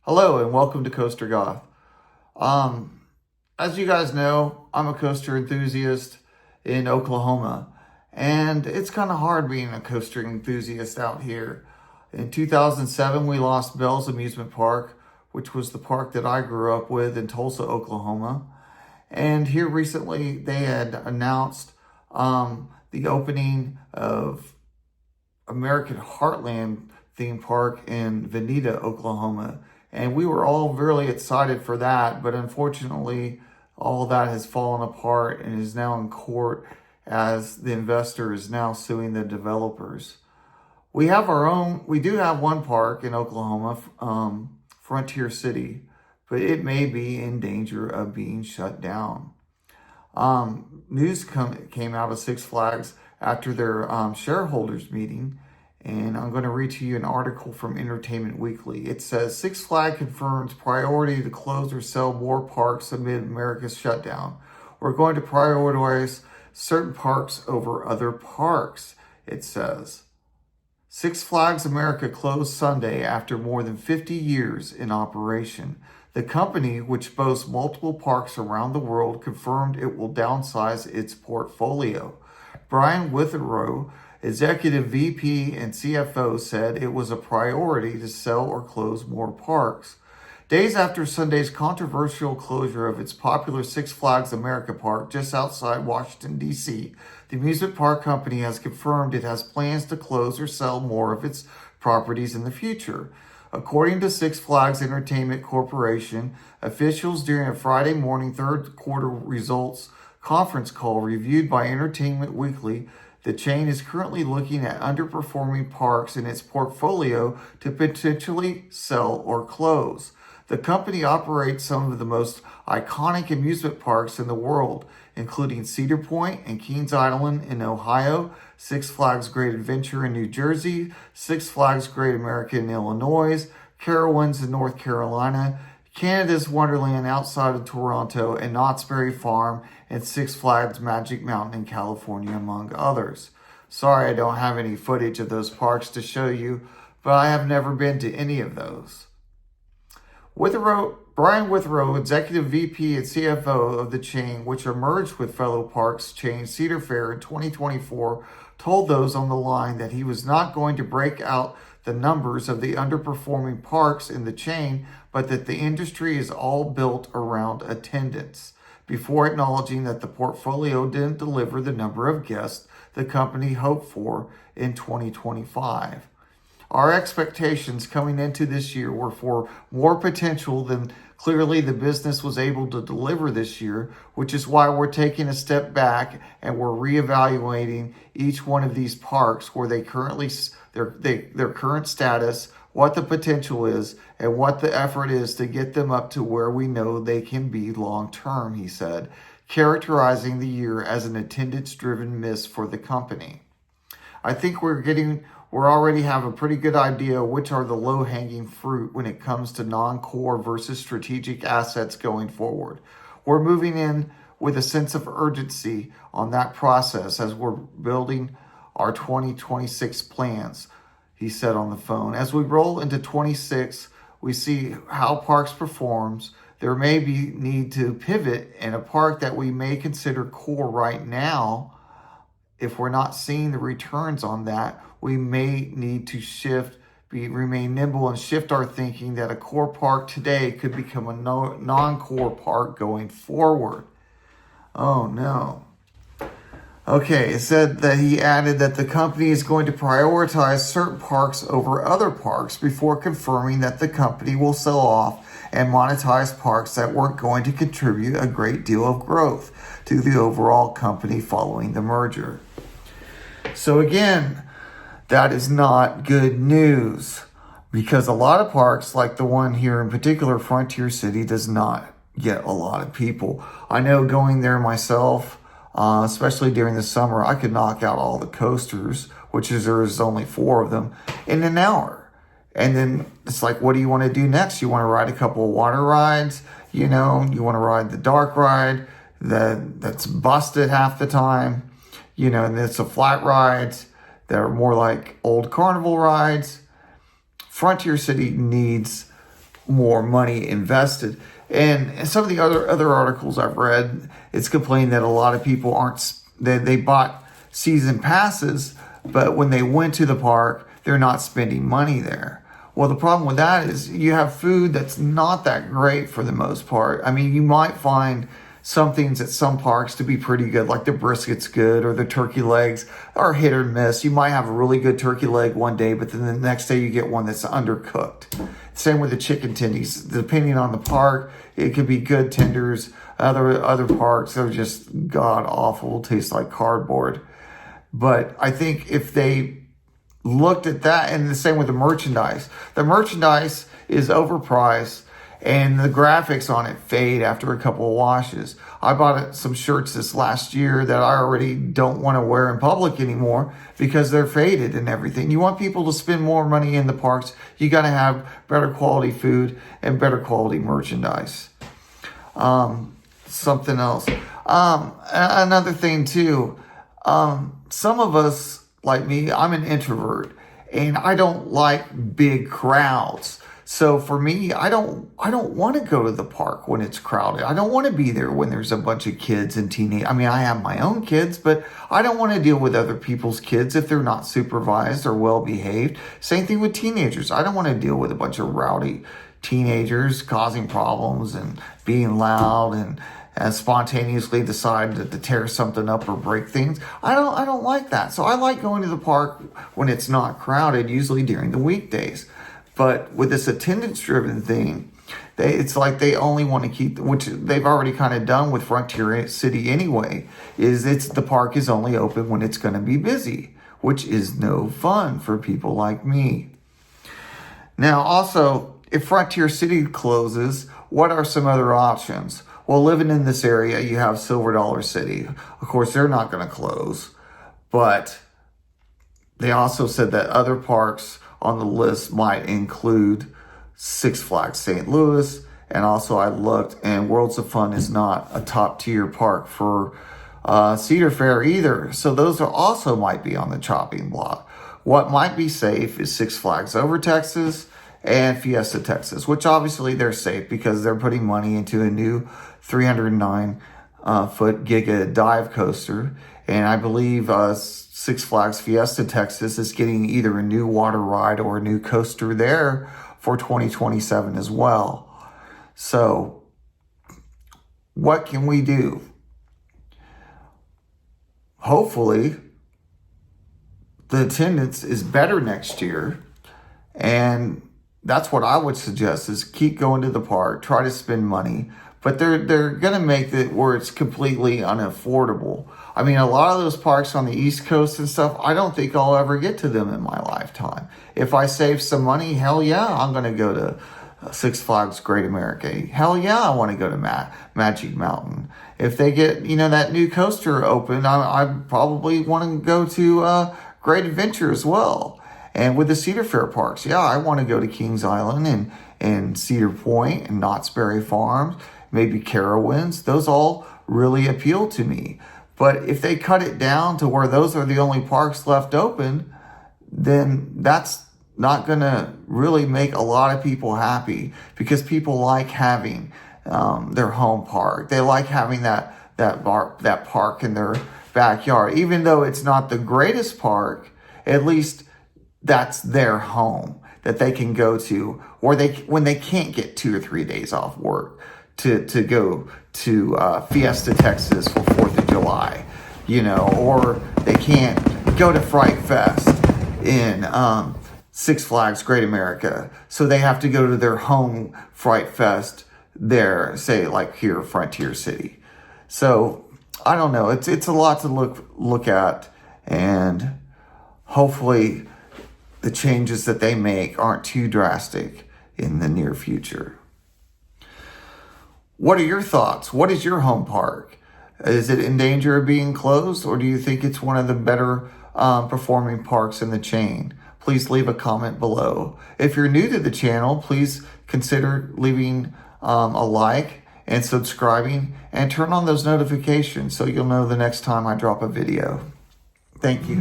Hello and welcome to Coaster Goth. Um, as you guys know, I'm a coaster enthusiast in Oklahoma, and it's kind of hard being a coaster enthusiast out here. In 2007, we lost Bell's Amusement Park, which was the park that I grew up with in Tulsa, Oklahoma. And here recently, they had announced the opening of American Heartland theme park in Veneta, Oklahoma. And we were all really excited for that, but unfortunately, all that has fallen apart and is now in court as the investor is now suing the developers. We do have one park in Oklahoma, Frontier City, but it may be in danger of being shut down. News came out of Six Flags after their shareholders meeting, and I'm going to read to you an article from Entertainment Weekly. It says, Six Flags confirms priority to close or sell more parks amid America's shutdown. We're going to prioritize certain parks over other parks, it says. Six Flags America closed Sunday after more than 50 years in operation. The company, which boasts multiple parks around the world, confirmed it will downsize its portfolio. Brian Witherow, Executive VP and CFO, said it was a priority to sell or close more parks. Days after Sunday's controversial closure of its popular Six Flags America park just outside Washington, D.C., the amusement park company has confirmed it has plans to close or sell more of its properties in the future. According to Six Flags Entertainment Corporation, officials during a Friday morning third quarter results conference call reviewed by Entertainment Weekly, the chain is currently looking at underperforming parks in its portfolio to potentially sell or close. The company operates some of the most iconic amusement parks in the world, including Cedar Point and Kings Island in Ohio, Six Flags Great Adventure in New Jersey, Six Flags Great America in Illinois, Carowinds in North Carolina, Canada's Wonderland outside of Toronto, and Knott's Berry Farm and Six Flags Magic Mountain in California, among others. Sorry I don't have any footage of those parks to show you, but I have never been to any of those. Brian Witherow, Executive VP and CFO of the chain, which merged with fellow parks chain Cedar Fair in 2024, told those on the line that he was not going to break out the numbers of the underperforming parks in the chain, but that the industry is all built around attendance, before acknowledging that the portfolio didn't deliver the number of guests the company hoped for in 2025. Our expectations coming into this year were for more potential than clearly the business was able to deliver this year, which is why we're taking a step back and we're reevaluating each one of these parks where they currently their current status, what the potential is, and what the effort is to get them up to where we know they can be long term, he said, characterizing the year as an attendance-driven miss for the company. I think we already have a pretty good idea which are the low-hanging fruit when it comes to non-core versus strategic assets going forward. We're moving in with a sense of urgency on that process as we're building our 2026 plans, he said on the phone. As we roll into 26, we see how parks performs. There may be need to pivot in a park that we may consider core right now. If we're not seeing the returns on that, we may need to remain nimble and shift our thinking that a core park today could become a non-core park going forward. Oh no. Okay, it said that he added that the company is going to prioritize certain parks over other parks before confirming that the company will sell off and monetize parks that weren't going to contribute a great deal of growth to the overall company following the merger. So again, that is not good news because a lot of parks, like the one here in particular, Frontier City, does not get a lot of people. I know going there myself, especially during the summer, I could knock out all the coasters, there's only 4 of them, in an hour. And then it's like, what do you want to do next? You want to ride a couple of water rides? You want to ride the dark ride that's busted half the time. And it's a flat rides that are more like old carnival rides. Frontier City needs more money invested. And some of the other articles I've read, it's complaining that a lot of people they bought season passes, but when they went to the park, they're not spending money there. Well, the problem with that is you have food that's not that great for the most part. I mean, you might find some things at some parks to be pretty good, like the brisket's good or the turkey legs are hit or miss. You might have a really good turkey leg one day, but then the next day you get one that's undercooked. Same with the chicken tendies. Depending on the park, it could be good tenders. Other parks are just god awful, taste like cardboard. But I think if they looked at that, and the same with the merchandise is overpriced and the graphics on it fade after a couple of washes. I bought some shirts this last year that I already don't want to wear in public anymore because they're faded and everything. You want people to spend more money in the parks, you got to have better quality food and better quality merchandise. Something else. Another thing too, some of us, like me, I'm an introvert and I don't like big crowds. So for me, I don't want to go to the park when it's crowded. I don't want to be there when there's a bunch of kids and teenagers. I mean, I have my own kids, but I don't want to deal with other people's kids if they're not supervised or well behaved. Same thing with teenagers. I don't want to deal with a bunch of rowdy teenagers causing problems and being loud and spontaneously decide to tear something up or break things. I don't like that. So I like going to the park when it's not crowded, usually during the weekdays. But with this attendance-driven thing, it's like they only want to keep, which they've already kind of done with Frontier City anyway, the park is only open when it's going to be busy, which is no fun for people like me. Now, also, if Frontier City closes, what are some other options? Well, living in this area, you have Silver Dollar City. Of course, they're not going to close, but they also said that other parks on the list might include Six Flags St. Louis, and also I looked, and Worlds of Fun is not a top tier park for Cedar Fair either. So those are also might be on the chopping block. What might be safe is Six Flags Over Texas and Fiesta Texas, which obviously they're safe because they're putting money into a new 309-foot Giga dive coaster. And I believe Six Flags Fiesta Texas is getting either a new water ride or a new coaster there for 2027 as well. So what can we do? Hopefully the attendance is better next year, and that's what I would suggest is keep going to the park, try to spend money, but they're going to make it where it's completely unaffordable. I mean, a lot of those parks on the East Coast and stuff, I don't think I'll ever get to them in my lifetime. If I save some money, hell yeah, I'm going to go to Six Flags Great America. Hell yeah, I want to go to Magic Mountain. If they get, that new coaster open, I probably want to go to Great Adventure as well. And with the Cedar Fair parks, yeah, I want to go to Kings Island and Cedar Point and Knott's Berry Farms, maybe Carowinds. Those all really appeal to me. But if they cut it down to where those are the only parks left open, then that's not going to really make a lot of people happy, because people like having their home park. They like having that park in their backyard. Even though it's not the greatest park, at least that's their home that they can go to, or when they can't get 2 or 3 days off work to go to Fiesta Texas for 4th of July, or they can't go to Fright Fest in Six Flags Great America, so they have to go to their home Fright Fest there, say like here, Frontier City. So I don't know. It's a lot to look at, and hopefully the changes that they make aren't too drastic in the near future. What are your thoughts? What is your home park? Is it in danger of being closed, or do you think it's one of the better performing parks in the chain? Please leave a comment below. If you're new to the channel, please consider leaving a like and subscribing, and turn on those notifications so you'll know the next time I drop a video. Thank you.